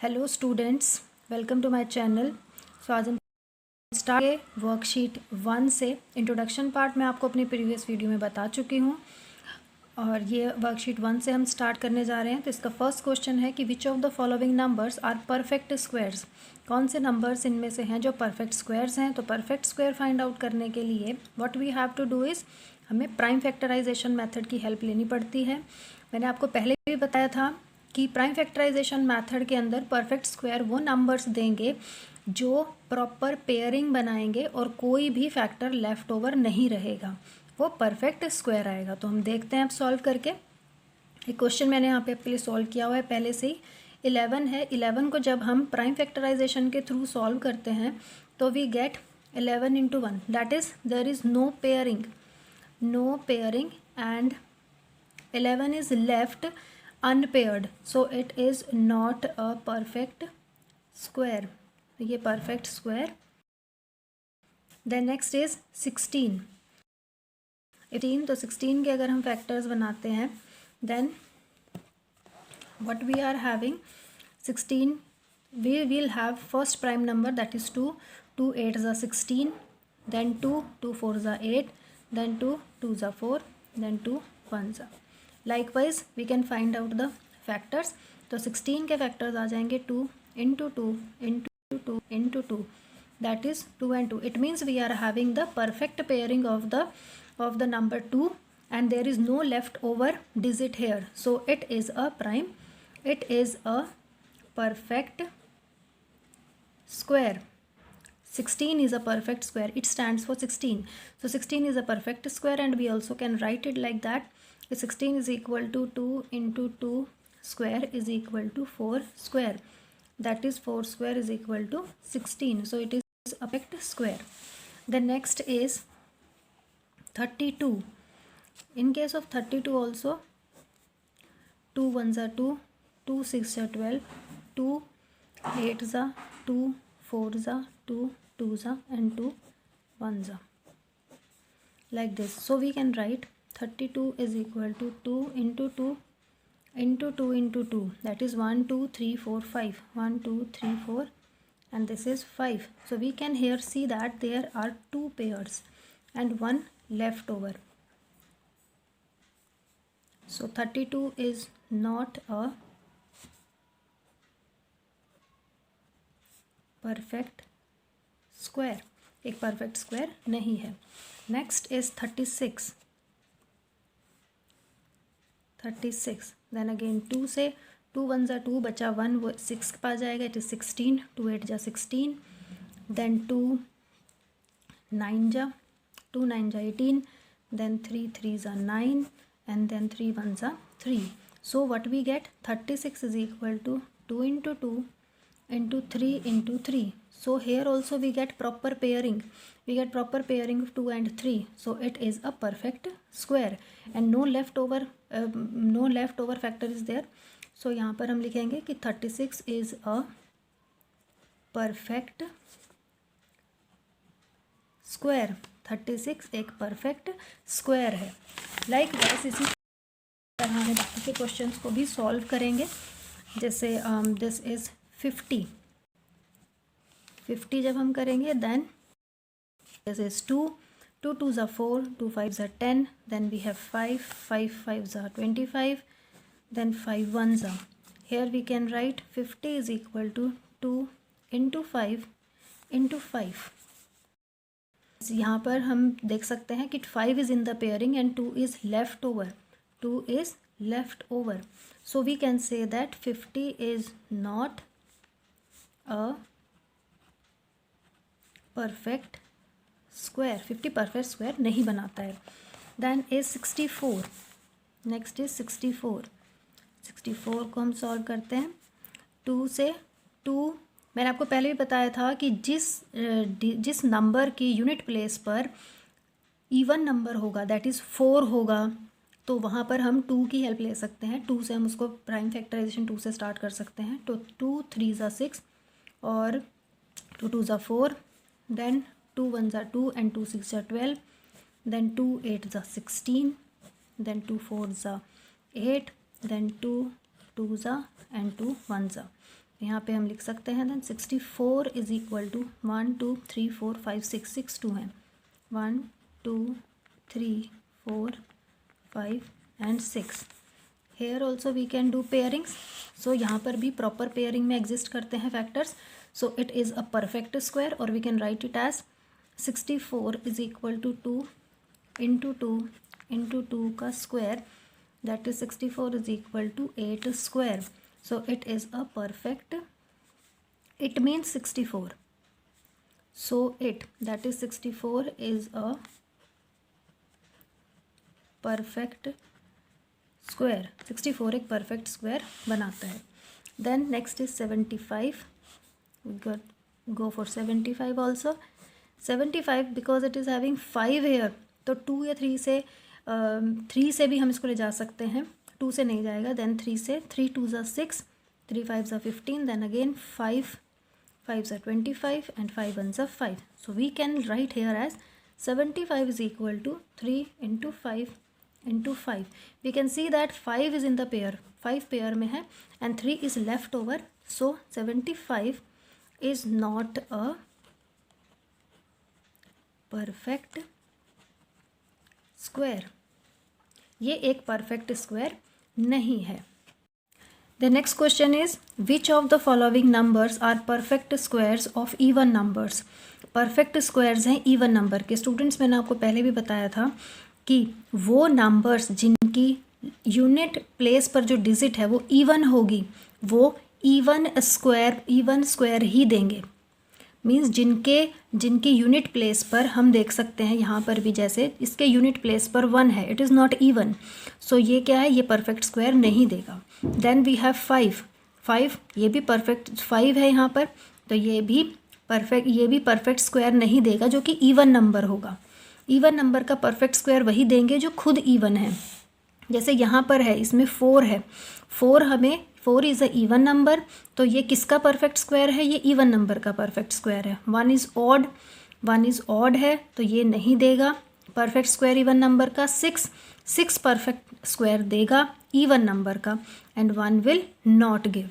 Hello students, welcome to my channel. So आज हम start worksheet 1 से इंट्रोडक्शन पार्ट में आपको अपनी प्रीवियस वीडियो में बता चुकी हूँ और ये वर्कशीट 1 से हम स्टार्ट करने जा रहे हैं। तो इसका फर्स्ट क्वेश्चन है कि which of the following numbers are perfect squares. कौन से नंबर्स इनमें से हैं जो परफेक्ट स्क्वायर्स हैं। तो परफेक्ट स्क्वायर फाइंड आउट करने के लिए what we have to do is हमें प्राइम फैक्टराइजेशन मेथड की हेल्प लेनी पड़ती है। मैंने आपको पहले भी बताया था कि प्राइम फैक्टराइजेशन मेथड के अंदर परफेक्ट स्क्वायर वो नंबर्स देंगे जो प्रॉपर पेयरिंग बनाएंगे और कोई भी फैक्टर लेफ्ट ओवर नहीं रहेगा, वो परफेक्ट स्क्वायर आएगा। तो हम देखते हैं अब सॉल्व करके। एक क्वेश्चन मैंने यहाँ पे आपके लिए सॉल्व किया हुआ है पहले से ही। 11 है। 11 को जब हम प्राइम फैक्टराइजेशन के थ्रू सॉल्व करते हैं तो we get 11 into 1, that is there is no pairing and 11 is left unpaired, so it is not a perfect square. ये perfect square. Then next is 16. 18, तो 16 के अगर हम factors बनाते हैं then what we are having 16, we will have first prime number that is 2. 2 8s are 16, then 2 2 4s are 8, then 2 2s are 4, then 2 1s are. Likewise we can find out the factors. तो 16 के factors आ जाएंगे 2 into 2 into 2 into 2, that is 2 and 2. It means we are having the perfect pairing of the number 2 and there is no leftover digit here, so it is a prime, it is a perfect square. 16 is a perfect square, it stands for 16. So 16 is a perfect square and we also can write it like that. 16 is equal to 2 into 2 square is equal to 4 square, that is 4 square is equal to 16. So it is a perfect square. The next is 32. In case of 32 also, 2 1s are 2, 2 6s are 12, 2 8s are 2, 4s are 2, 2s are and 2 1s are, like this. So we can write 32 is equal to 2 into 2 into 2 into 2, that is 1 2 3 4 5, 1 2 3 4 and this is 5. So we can here see that there are 2 pairs and 1 left over. So 32 is not a perfect square, एक perfect square नहीं है. Next is 36. Then again 2 से 2 1s are 2, बचा 1 वो 6 के पास जाएगा, it is 16. 2 8 जा 16, then 2 9 जा 2 9 जा 18, then 3 3s are 9 and then 3 1s are 3. So what we get 36 is equal to 2 into 2 into 3 into 3. So here also we get proper pairing. We get proper pairing of 2 and 3. So it is a perfect square and no leftover factor is there. So यहाँ पर हम लिखेंगे कि 36 is a perfect square. 36 एक perfect square है. Likewise इसी तरह हम बाकी के क्वेश्चंस को भी सॉल्व करेंगे. जैसे दिस इज 50 जब हम करेंगे then this is 2 2 2s are 4, 2 5s are 10, then we have 5 5 5s are 25, then 5 1s are. Here we can write 50 is equal to 2 into 5 into 5. यहाँ पर हम देख सकते हैं कि 5 is in the pairing and 2 is left over. 2 is left over. So we can say that 50 is not a perfect square. 50 perfect square नहीं बनाता है. Then is 64. Next is 64. 64 को हम सॉल्व करते हैं. 2 से 2, मैंने आपको पहले भी बताया था कि जिस नंबर की यूनिट प्लेस पर इवन नंबर होगा दैट इज़ 4 होगा तो वहाँ पर हम 2 की हेल्प ले सकते हैं. 2 से हम उसको प्राइम फैक्टराइजेशन 2 से स्टार्ट कर सकते हैं. तो 2 3s are 6 और 2 2s are 4, then 2 1s are 2 and 2 6s are 12, then 2 8s are 16, then 2 4s are 8, then 2 2s are and 2 1s are. यहाँ पे हम लिख सकते हैं देन 64 इज इक्वल टू 1 2 3 4 5 6 6 2 है 1 2 3 4 5 and 6. Here also we can do pairings. So यहाँ पर भी प्रॉपर पेयरिंग में एग्जिस्ट करते हैं factors. So it is a perfect square और we can write it as 64 is equal to 2 into two का square, that is 64 is equal to 8 square. So it is a perfect, it means 64. So it, that is 64 is a perfect square. 64 एक perfect square बनाता है. Then next is 75. We go for 75 also. 75 because it is having 5 here, तो 2 या 3 से 3 से भी हम इसको ले जा सकते हैं. 2 से नहीं जाएगा, देन 3 से 3 2 ज़ा 6, 3 5 ज़ा 15, देन अगेन 5 5 ज़ा 25 एंड 5 1 ज़ा 5. So we can write here as 75 is equal to 3 into 5 into 5. We can see that 5 is in the pair, 5 pair में है and 3 is left over. So 75 is not a perfect square. ये एक perfect square नहीं है. The next question is which of the following numbers are perfect squares of even numbers. Perfect squares हैं even number के. Students, मैंने आपको पहले भी बताया था कि वो नंबर्स जिनकी यूनिट प्लेस पर जो डिजिट है वो इवन होगी, वो इवन स्क्वायर ही देंगे. मीन्स जिनकी यूनिट प्लेस पर हम देख सकते हैं यहाँ पर भी, जैसे इसके यूनिट प्लेस पर 1 है, इट इज़ नॉट इवन. सो ये क्या है, ये परफेक्ट स्क्वायर नहीं देगा. देन वी हैव 5, ये भी परफेक्ट 5 है यहाँ पर, तो ये भी परफेक्ट स्क्वायर नहीं देगा जो कि इवन नंबर होगा. इवन नंबर का परफेक्ट स्क्वायर वही देंगे जो खुद इवन है. जैसे यहाँ पर है, इसमें 4 है, 4 इज़ अ इवन नंबर, तो ये किसका परफेक्ट स्क्वायर है, ये इवन नंबर का परफेक्ट स्क्वायर है. 1 इज़ ऑड है, तो ये नहीं देगा परफेक्ट स्क्वायर इवन नंबर का. 6 परफेक्ट स्क्वायर देगा इवन नंबर का एंड 1 विल नॉट गिव.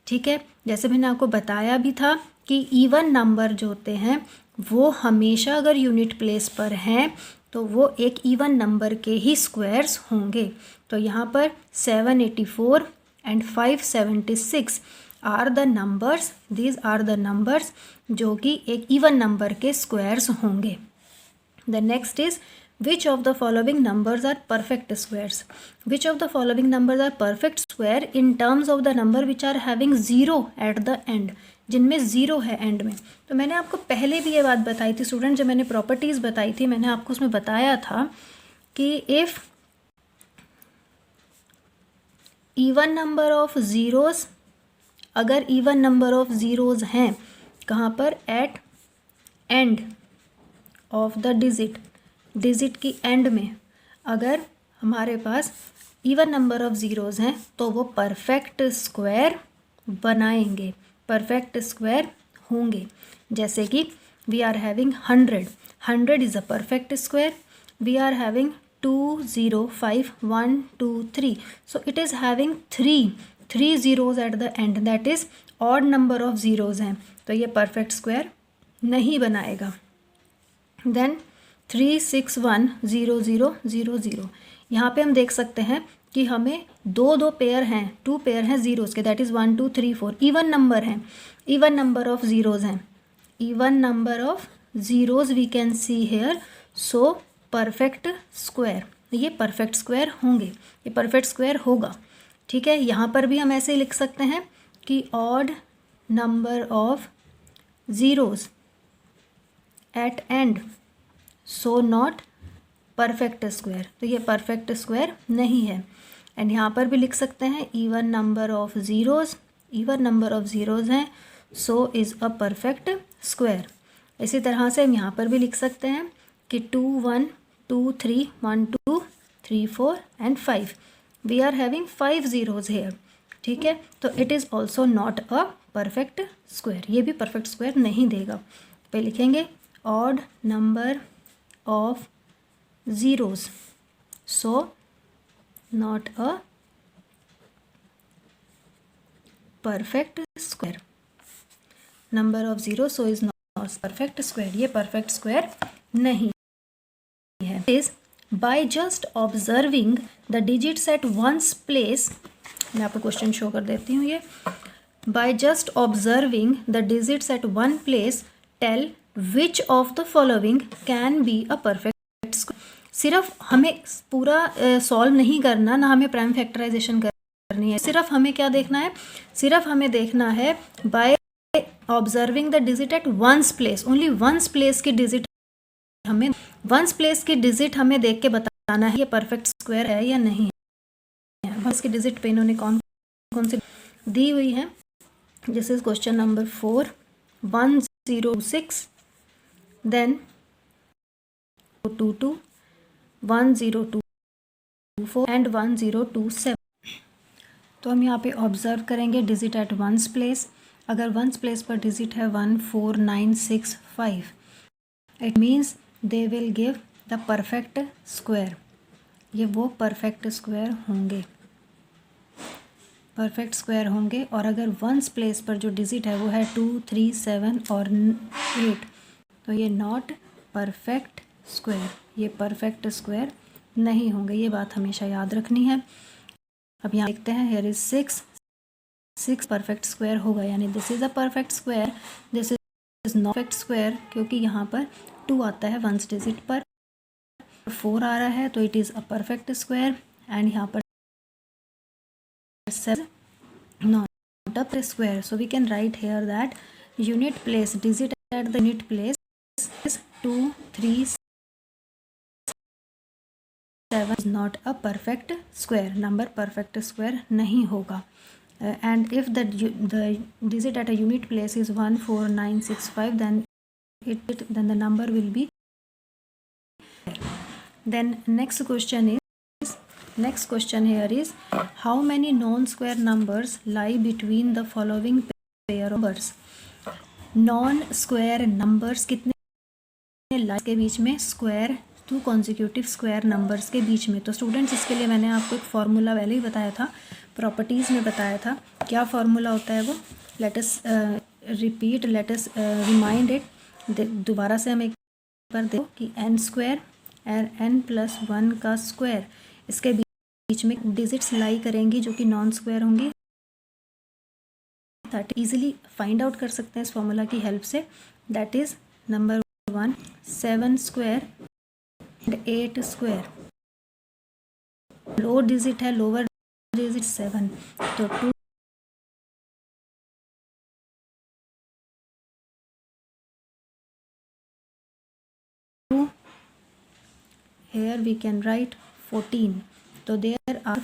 ठीक है, जैसे मैंने आपको बताया भी था कि इवन नंबर जो होते हैं वो हमेशा अगर यूनिट प्लेस पर हैं तो वो एक इवन नंबर के ही स्क्वायर्स होंगे. तो यहाँ पर 784 and 576 are the numbers, these are the numbers जो कि एक इवन नंबर के स्क्वायर्स होंगे. The next is which of the following numbers are perfect squares. Which of the following numbers are perfect square in terms of the number which are having 0 at the end. जिनमें 0 है and में. तो मैंने आपको पहले भी ये बात बताई थी स्टूडेंट, जब मैंने प्रॉपर्टीज़ बताई थी, मैंने आपको उसमें बताया था कि if even number of zeros, अगर इवन नंबर ऑफ ज़ीरोज़ हैं कहाँ पर, at end of the digit की एंड में, अगर हमारे पास इवन नंबर ऑफ ज़ीरोज़ हैं तो वो परफेक्ट स्क्वायर बनाएंगे, परफेक्ट स्क्वायर होंगे. जैसे कि we are having 100 is a perfect square. We are having 2 0 5 1 2 3, so it is having 3 zeros at the end, that is odd number of zeros हैं, तो ये परफेक्ट स्क्वायर नहीं बनाएगा. देन 3 6 1 0 0 0 0. यहाँ पे हम देख सकते हैं कि हमें दो पेयर हैं, 2 पेयर हैं ज़ीरोज़ के, दैट इज़ 1 2 3 4. इवन नंबर हैं, इवन नंबर ऑफ ज़ीरोज़ हैं, even number of zeros we can see here. So perfect square, ये परफेक्ट स्क्वायर होंगे, ये परफेक्ट स्क्वायर होगा. ठीक है, यहाँ पर भी हम ऐसे लिख सकते हैं कि odd number of zeros at end, so not perfect square, तो ये परफेक्ट स्क्वायर नहीं है. एंड यहाँ पर भी लिख सकते हैं even number of zeros, even number of zeros हैं, so is a perfect square. इसी तरह से हम यहाँ पर भी लिख सकते हैं कि 2 1 2 3 1 2 3 4 and 5. We are having 5 zeros here. ठीक है, तो it is also not a perfect square, ये भी परफेक्ट स्क्वायर नहीं देगा. पे लिखेंगे odd number of zeros, so not a perfect square, number of zero so is not perfect square, ये परफेक्ट स्क्वायर नहीं है। Is by just observing the digits at ones place, मैं आपको क्वेश्चन शो कर देती हूँ ये, bye just observing the digits at one place tell which of the following can be a perfect square. सिर्फ हमें पूरा सॉल्व नहीं करना, ना हमें प्राइम फैक्टराइजेशन करनी है, सिर्फ हमें क्या देखना है, सिर्फ हमें देखना है by observing the digit at ones place, only ones place की डिजिट हमें, वंस प्लेस की डिजिट हमें देख के बताना है ये परफेक्ट स्क्वायर है या नहीं है। वंस की डिजिट पे इन्होंने कौन कौन सी दी हुई है, this is question number 4, 1026, then 22, 1024 and 1027। तो हम यहाँ पे ऑब्जर्व करेंगे डिजिट एट वंस प्लेस। अगर वंस प्लेस पर डिजिट है 14965, it means they will give the perfect square, ये वो परफेक्ट स्क्वायर होंगे, परफेक्ट स्क्वायर होंगे। और अगर वंस प्लेस पर जो डिजिट है वो है 2, 3, 7 और 8, तो ये नॉट परफेक्ट स्क्वायर, ये परफेक्ट स्क्वायर नहीं होंगे, ये बात हमेशा याद रखनी है। अब यहाँ देखते हैं, हियर इज 6 परफेक्ट स्क्वायर होगा, यानी this is a perfect square, this is not perfect square क्योंकि यहाँ पर 2 आता है वंस डिजिट पर, 4 आ रहा है तो it is a perfect square, and यहाँ पर 7 not a square. So we can write here that unit place digit at the unit place is 2, 3, 7 is not a perfect square, number perfect square नहीं होगा। And if the digit at a unit place is 14965, then the number will be. Then next question here is how many non-square numbers lie between the following pair of numbers। non-square numbers कितने lie के बीच में, square to consecutive square numbers के बीच में। तो students इसके लिए मैंने आपको एक फार्मूला पहले ही बताया था, प्रॉपर्टीज़ में बताया था, क्या फार्मूला होता है वो, let us repeat, let us remind it, दोबारा से हम एक बार देखो कि n स्क्वायर n+1 का स्क्वायर, इसके बीच में डिजिट्स लाई करेंगी जो कि नॉन स्क्वायर होंगी, दैट इजीली फाइंड आउट कर सकते हैं इस फार्मूला की हेल्प से। That is number 1 7 square and 8 square, low digit है, लोअर डिजिट 7, तो 2 here we can write 14, so there are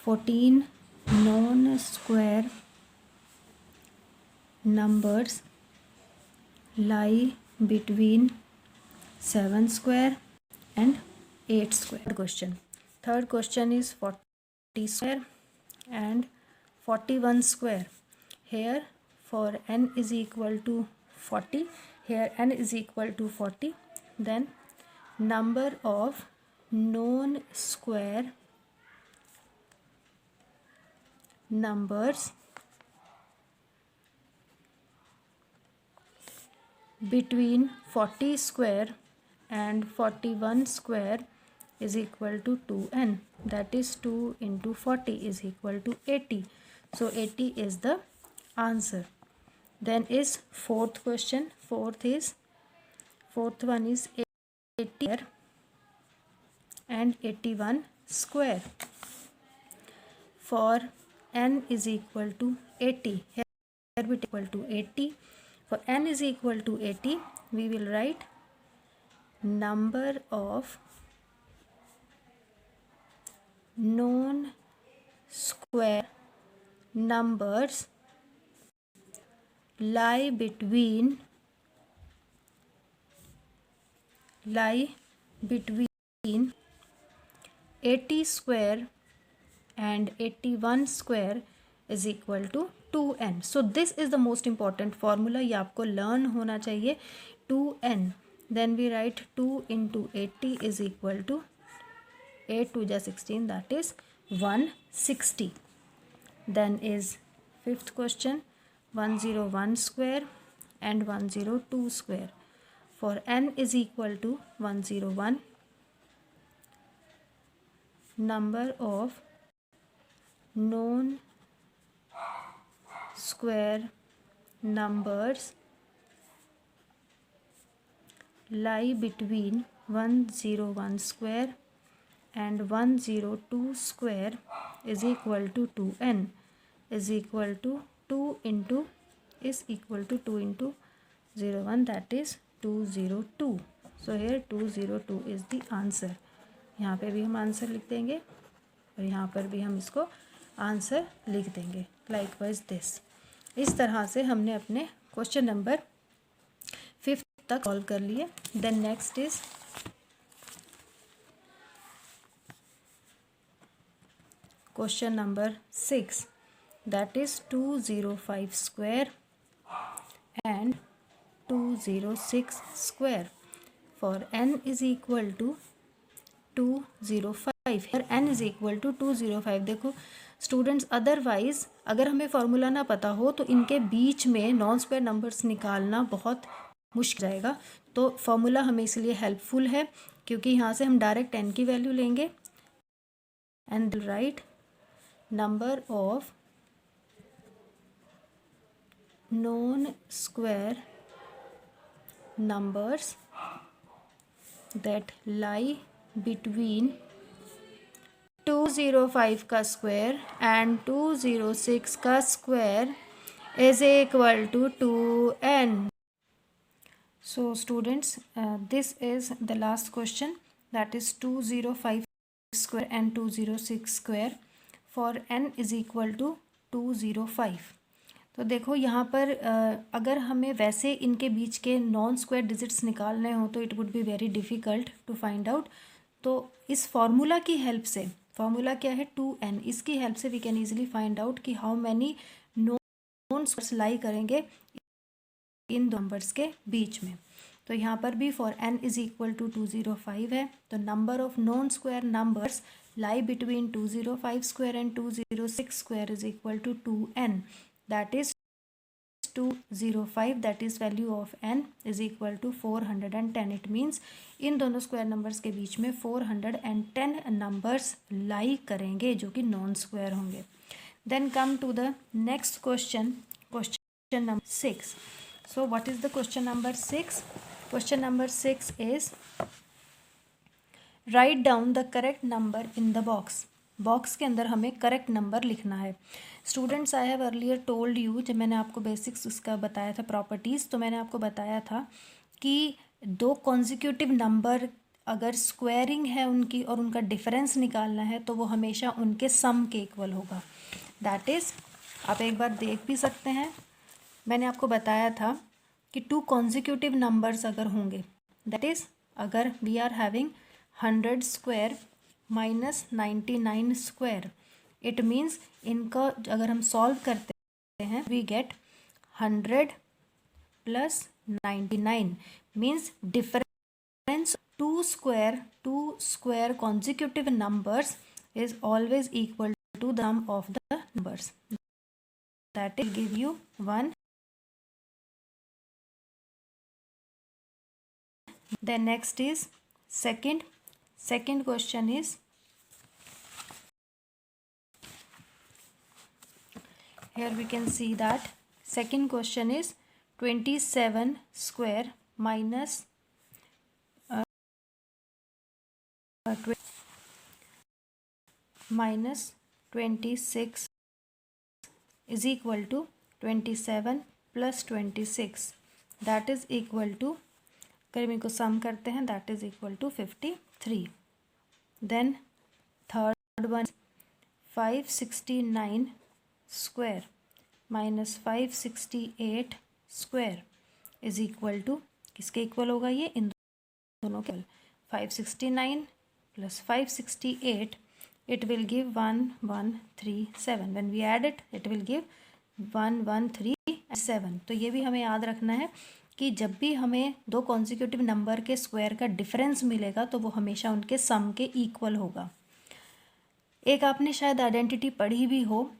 14 non-square numbers lie between 7 square and 8 square। Third question is 40 square and 41 square। Here for n is equal to 40, here n is equal to 40, then number of non-square numbers between 40 square and 41 square is equal to 2n, that is 2 into 40 is equal to 80, so 80 is the answer। Then is fourth question, fourth one is 80 and 81 square, for n is equal to 80, here we equal to 80, for n is equal to 80 we will write number of non-square numbers lie between 80 square and 81 square is equal to 2n। so this is the most important formula, ये आपको learn होना चाहिए, 2n, then we write 2 into 80 is equal to 8 2 जा 16, that is 160. Then is fifth question, 101 square and 102 square. For n is equal to 101, number of known square numbers lie between 101 square and 102 square is equal to 2n is equal to 2 into 01, that is 202. So here 202 is the answer. यहाँ पे भी हम answer लिख देंगे और यहाँ पर भी हम इसको आंसर लिख देंगे लाइकवाइज दिस. इस तरह से हमने अपने क्वेश्चन नंबर 5 तक सॉल्व कर लिए. Then next is question number 6, that is 205 square and 206 square. For n is equal to 205. here n is equal to 205. देखो स्टूडेंट्स, अदरवाइज अगर हमें फॉर्मूला ना पता हो तो इनके बीच में नॉन स्क्वायर नंबर्स निकालना बहुत मुश्किल जाएगा. तो फॉर्मूला हमें इसलिए हेल्पफुल है क्योंकि यहाँ से हम डायरेक्ट n की वैल्यू लेंगे and right number of known square numbers that lie between 205 का स्क्वायर एंड 206 का square is equal to 2n. So students, this is the last question, that is 205 square and 206 square for n is equal to 205. तो देखो यहाँ पर अगर हमें वैसे इनके बीच के नॉन स्क्वायर डिजिट्स निकालने हो तो it would be very difficult to find out. तो इस फॉर्मूला की हेल्प से, फॉर्मूला क्या है 2n, इसकी हेल्प से we can easily find out कि how many non squares lie करेंगे इन नंबर्स के बीच में. तो यहाँ पर भी for n is equal to 205 है. तो number of non square numbers lie between 205 square and 206 square is equal to 2n. that is 205, that is value of n is equal to 410. it means इन दोनों square numbers के बीच में 410 numbers लाई करेंगे जो कि non square होंगे. Then come to the next question, question number 6. So what is the question number 6? Question number 6 is write down the correct number in the box. Box के अंदर हमें correct number लिखना है. Students, I have earlier told you, जब मैंने आपको basics उसका बताया था प्रॉपर्टीज़, तो मैंने आपको बताया था कि दो कॉन्जिक्यूटिव नंबर अगर स्क्वायरिंग है उनकी और उनका डिफरेंस निकालना है तो वो हमेशा उनके सम के इक्वल होगा. दैट इज़, आप एक बार देख भी सकते हैं, मैंने आपको बताया था कि टू कॉन्जिक्यूटिव नंबर्स अगर होंगे, दैट इज़ अगर we are having 100 square minus 99 square, it means इनका अगर हम सॉल्व करते हैं we get 100 plus 99 means difference two square consecutive numbers is always equal to the sum of the numbers. That will give you 1. Then next is second question is, here we can see that second question is 27 square minus minus 26 is equal to 27 plus 26, that is equal to, अगर इनको sum करते हैं that is equal to 53. Then third one 569 square minus 568 square is equal to, किसके इक्वल होगा ये? इन दोनों के. 569 plus 568 it will give 1137. When we add it will give 1137. तो ये भी हमें याद रखना है कि जब भी हमें दो कॉन्जिक्यूटिव नंबर के स्क्वायर का डिफरेंस मिलेगा तो वो हमेशा उनके सम के इक्वल होगा. एक आपने शायद आइडेंटिटी पढ़ी भी हो,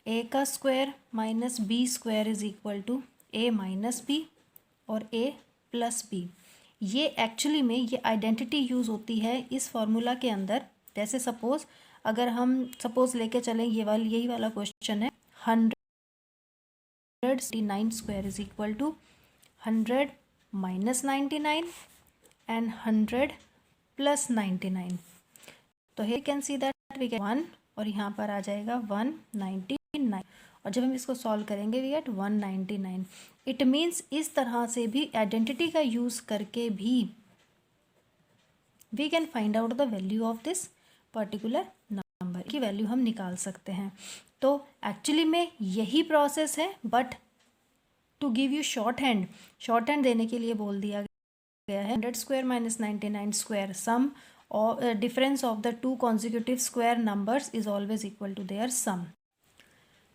a का square minus b square is equal to a minus b और a प्लस बी। ये एक्चुअली में ये आइडेंटिटी यूज़ होती है इस फॉर्मूला के अंदर। जैसे सपोज़ अगर हम सपोज़ लेके चलें यही वाला क्वेश्चन है, 199 square is equal to 100 minus 99 and 100 plus 99। तो here you can see that we get 1 और यहाँ पर आ जाएगा 199 और जब हम इसको सॉल्व करेंगे वी गेट 199। इट मीन्स इस तरह से भी आइडेंटिटी का यूज़ करके भी we can find out the value of this particular number की वैल्यू हम निकाल सकते हैं। तो एक्चुअली में यही प्रोसेस है, but to give you shorthand देने के लिए बोल दिया गया है 100 स्क्वायर माइनस 99 स्क्वायर सम और difference of the two consecutive square numbers is always equal to their sum.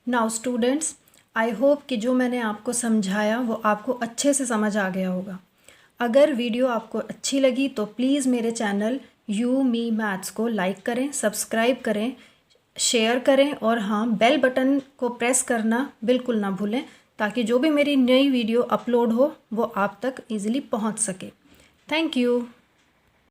Now students, I hope कि जो मैंने आपको समझाया वो आपको अच्छे से समझ आ गया होगा। अगर वीडियो आपको अच्छी लगी तो प्लीज़ मेरे चैनल यू मी मैथ्स को लाइक करें, सब्सक्राइब करें, शेयर करें और हाँ, बेल बटन को प्रेस करना बिल्कुल ना भूलें ताकि जो भी मेरी नई वीडियो अपलोड हो वो आप तक ईज़िली पहुंच सके। Thank you.